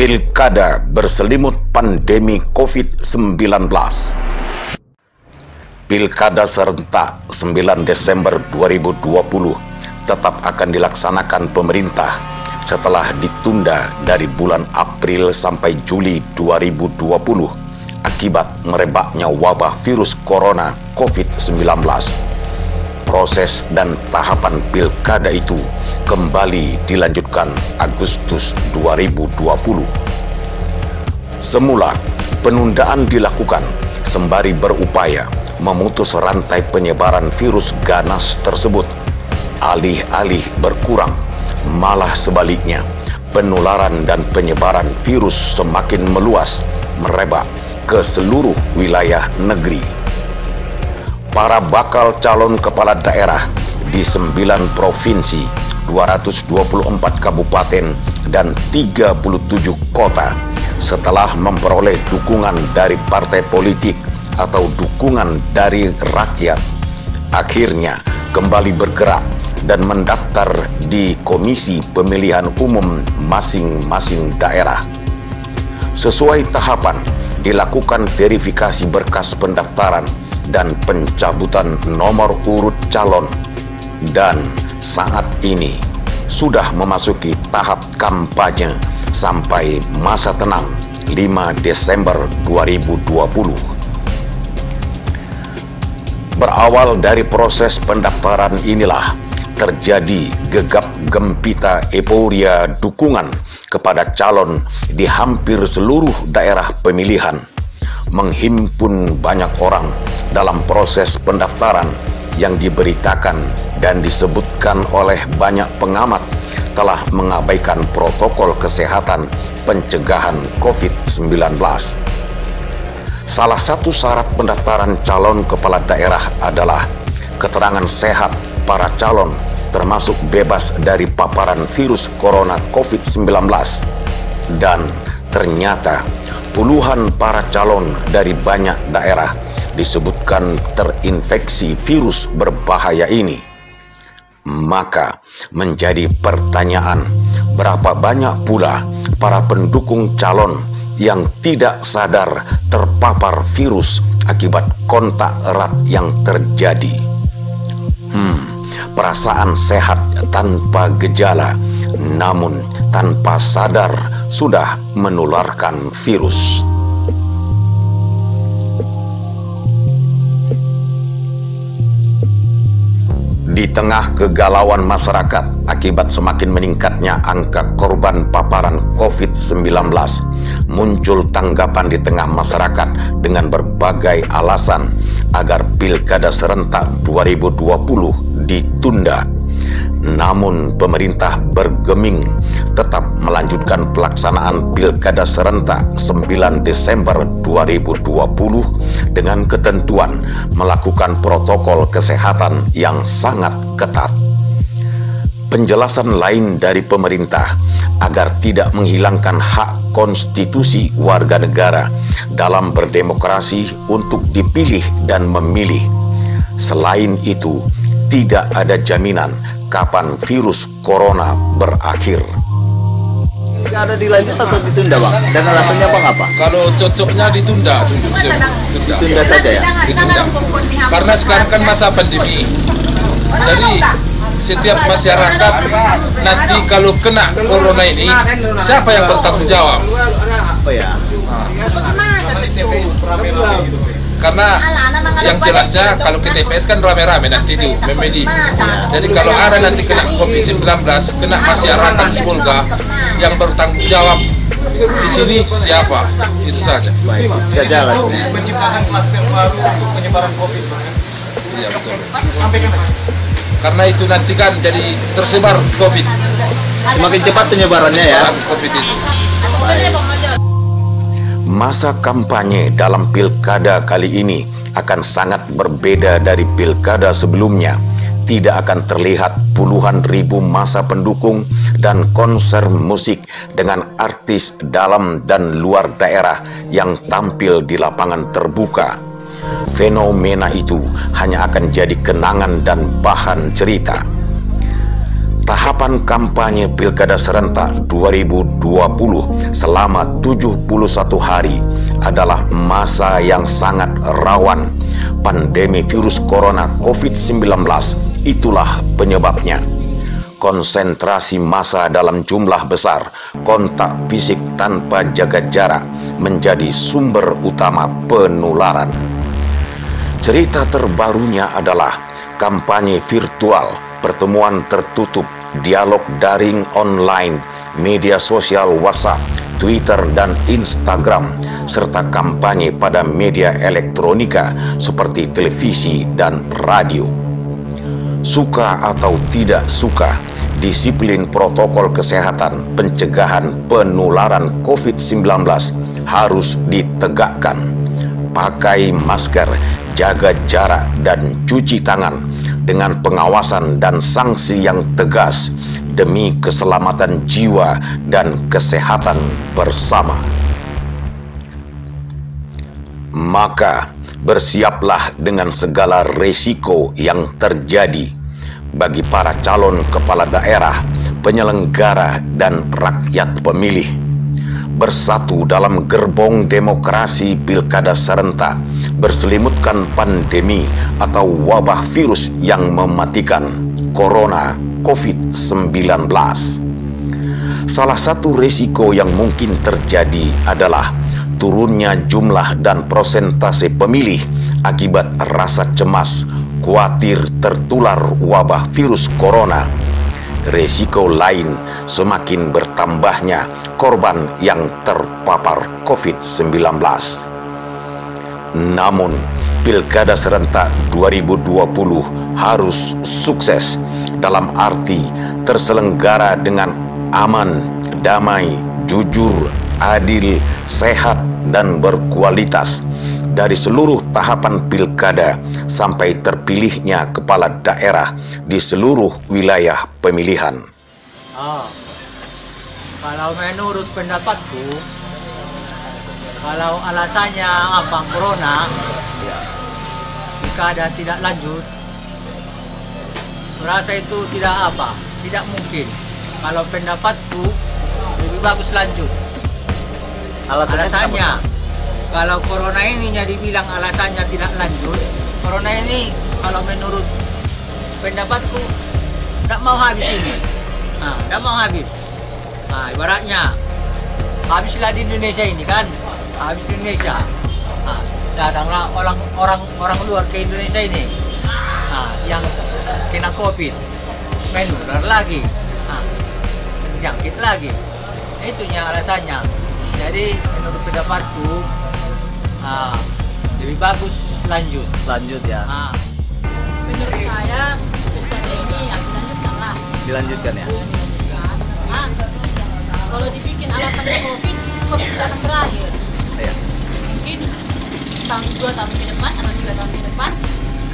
Pilkada berselimut pandemi COVID-19. Pilkada serentak 9 Desember 2020 tetap akan dilaksanakan pemerintah setelah ditunda dari bulan April sampai Juli 2020 akibat merebaknya wabah virus corona COVID-19. Proses dan tahapan pilkada itu kembali dilanjutkan Agustus 2020. Semula, penundaan dilakukan sembari berupaya memutus rantai penyebaran virus ganas tersebut. Alih-alih berkurang, malah sebaliknya, penularan dan penyebaran virus semakin meluas, merebak ke seluruh wilayah negeri. Para bakal calon kepala daerah di 9 provinsi, 224 kabupaten, dan 37 kota setelah memperoleh dukungan dari partai politik atau dukungan dari rakyat, akhirnya kembali bergerak dan mendaftar di Komisi Pemilihan Umum masing-masing daerah. Sesuai tahapan, dilakukan verifikasi berkas pendaftaran dan pencabutan nomor urut calon, dan saat ini sudah memasuki tahap kampanye sampai masa tenang 5 Desember 2020. Berawal dari proses pendaftaran inilah terjadi gegap gempita euforia dukungan kepada calon di hampir seluruh daerah pemilihan, menghimpun banyak orang dalam proses pendaftaran yang diberitakan dan disebutkan oleh banyak pengamat telah mengabaikan protokol kesehatan pencegahan COVID-19. Salah satu syarat pendaftaran calon kepala daerah adalah keterangan sehat para calon termasuk bebas dari paparan virus corona COVID-19. Dan ternyata puluhan para calon dari banyak daerah disebutkan terinfeksi virus berbahaya ini. Maka menjadi pertanyaan, berapa banyak pula para pendukung calon yang tidak sadar terpapar virus akibat kontak erat yang terjadi. Perasaan sehat tanpa gejala, namun tanpa sadar sudah menularkan virus. Di tengah kegalauan masyarakat akibat semakin meningkatnya angka korban paparan COVID-19, muncul tanggapan di tengah masyarakat dengan berbagai alasan agar Pilkada serentak 2020 ditunda. Namun pemerintah bergeming tetap melanjutkan pelaksanaan Pilkada serentak 9 Desember 2020 dengan ketentuan melakukan protokol kesehatan yang sangat ketat. Penjelasan lain dari pemerintah agar tidak menghilangkan hak konstitusi warga negara dalam berdemokrasi untuk dipilih dan memilih. Selain itu, tidak ada jaminan kapan virus corona berakhir. Ada dilanjut atau ditunda, Bang? Dan alasannya apa? Kalau cocoknya ditunda saja ya? Ditunda. Karena sekarang kan masa pandemi. Jadi setiap masyarakat nanti kalau kena corona ini, siapa yang bertanggung jawab? Oh ya. Karena yang jelasnya kalau ke TPS kan rame-rame nanti itu memedi. Jadi kalau ada nanti kena COVID-19, kena masyarakat Sibolga, yang bertanggung jawab di sini siapa? Itu saja. Baik, sudah jalan. Menciptakan klaster baru untuk penyebaran COVID. Iya betul. Sampaikan. Karena itu nanti kan jadi tersebar COVID. Semakin cepat penyebarannya ya. COVID itu. Baik. Masa kampanye dalam pilkada kali ini akan sangat berbeda dari pilkada sebelumnya. Tidak akan terlihat puluhan ribu massa pendukung dan konser musik dengan artis dalam dan luar daerah yang tampil di lapangan terbuka. Fenomena itu hanya akan jadi kenangan dan bahan cerita. Tahapan kampanye Pilkada Serentak 2020 selama 71 hari adalah masa yang sangat rawan pandemi virus corona COVID-19. Itulah penyebabnya. Konsentrasi massa dalam jumlah besar, kontak fisik tanpa jaga jarak menjadi sumber utama penularan. Cerita terbarunya adalah kampanye virtual, pertemuan tertutup, dialog daring online, media sosial WhatsApp, Twitter, dan Instagram, serta kampanye pada media elektronika seperti televisi dan radio. Suka atau tidak suka, disiplin protokol kesehatan pencegahan penularan COVID-19 harus ditegakkan. Pakai masker, jaga jarak, dan cuci tangan dengan pengawasan dan sanksi yang tegas demi keselamatan jiwa dan kesehatan bersama. Maka bersiaplah dengan segala resiko yang terjadi bagi para calon kepala daerah, penyelenggara, dan rakyat pemilih. Bersatu dalam gerbong demokrasi Pilkada Serentak, berselimutkan pandemi atau wabah virus yang mematikan, Corona COVID-19. Salah satu risiko yang mungkin terjadi adalah turunnya jumlah dan persentase pemilih akibat rasa cemas, khawatir tertular wabah virus corona. Resiko lain semakin bertambahnya korban yang terpapar COVID-19. Namun, Pilkada Serentak 2020 harus sukses dalam arti terselenggara dengan aman, damai, jujur, adil, sehat, dan berkualitas dari seluruh tahapan pilkada sampai terpilihnya kepala daerah di seluruh wilayah pemilihan. Kalau menurut pendapatku, kalau alasannya apa corona, pilkada tidak lanjut, merasa itu tidak mungkin. Kalau pendapatku lebih bagus lanjut. Alasannya, kalau corona ini dibilang alasannya tidak lanjut, corona ini kalau menurut pendapatku tidak mau habis ini, tidak mau habis. Ibaratnya habislah di Indonesia ini kan, habis di Indonesia. Datanglah orang luar ke Indonesia ini, yang kena COVID, menular lagi, terjangkit lagi. Itunya alasannya. Jadi menurut pendapatku lebih bagus lanjut ya. Menurut saya pilkada ini dilanjutkan lah. Kalau dibikin alasannya COVID tidak akan berakhir. Mungkin tahun 2 tahun ke depan atau 3 tahun ke depan,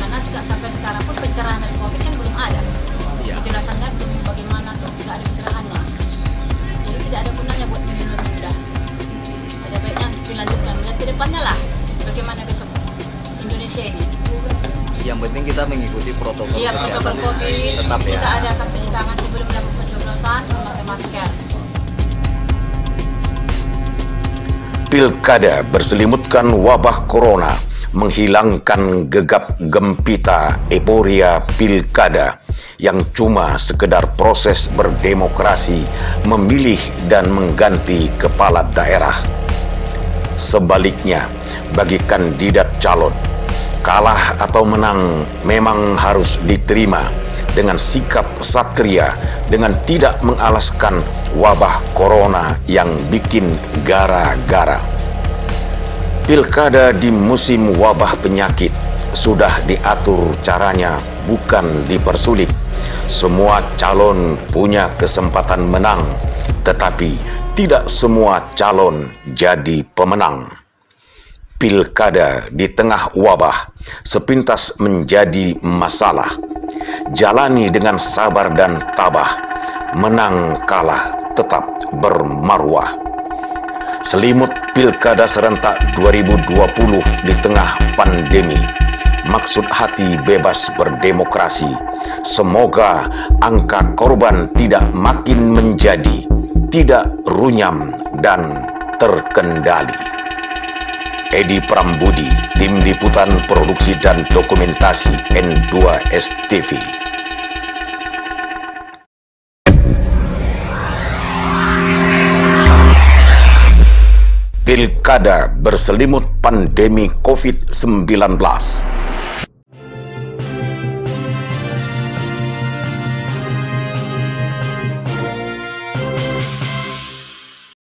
karena sampai sekarang pun pencerahan dari COVID kan belum ada. Penjelasannya belum bagaimana tuh, tidak ada pencerahannya. Jadi tidak ada gunanya buat menunda. Ada baiknya dilanjutkan, melihat ke depannya lah bagaimana besok Indonesia ini. Yang penting kita mengikuti protokol. Iya, protokol COVID. Tetap ya. Kita adakan cuci tangan sebelum melakukan pencoblosan, memakai masker. Pilkada berselimutkan wabah corona, menghilangkan gegap gempita euforia pilkada yang cuma sekedar proses berdemokrasi, memilih dan mengganti kepala daerah. Sebaliknya, bagi kandidat calon, kalah atau menang memang harus diterima dengan sikap satria, dengan tidak mengalaskan wabah corona yang bikin gara-gara. Pilkada di musim wabah penyakit sudah diatur caranya, bukan dipersulit. Semua calon punya kesempatan menang, tetapi tidak semua calon jadi pemenang. Pilkada di tengah wabah sepintas menjadi masalah. Jalani dengan sabar dan tabah. Menang kalah tetap bermarwah. Selimut Pilkada Serentak 2020 di tengah pandemi. Maksud hati bebas berdemokrasi Semoga angka korban tidak makin menjadi, tidak runyam dan terkendali. Edi Prambudi, Tim Liputan Produksi dan Dokumentasi N2S TV. Pilkada berselimut pandemi COVID-19.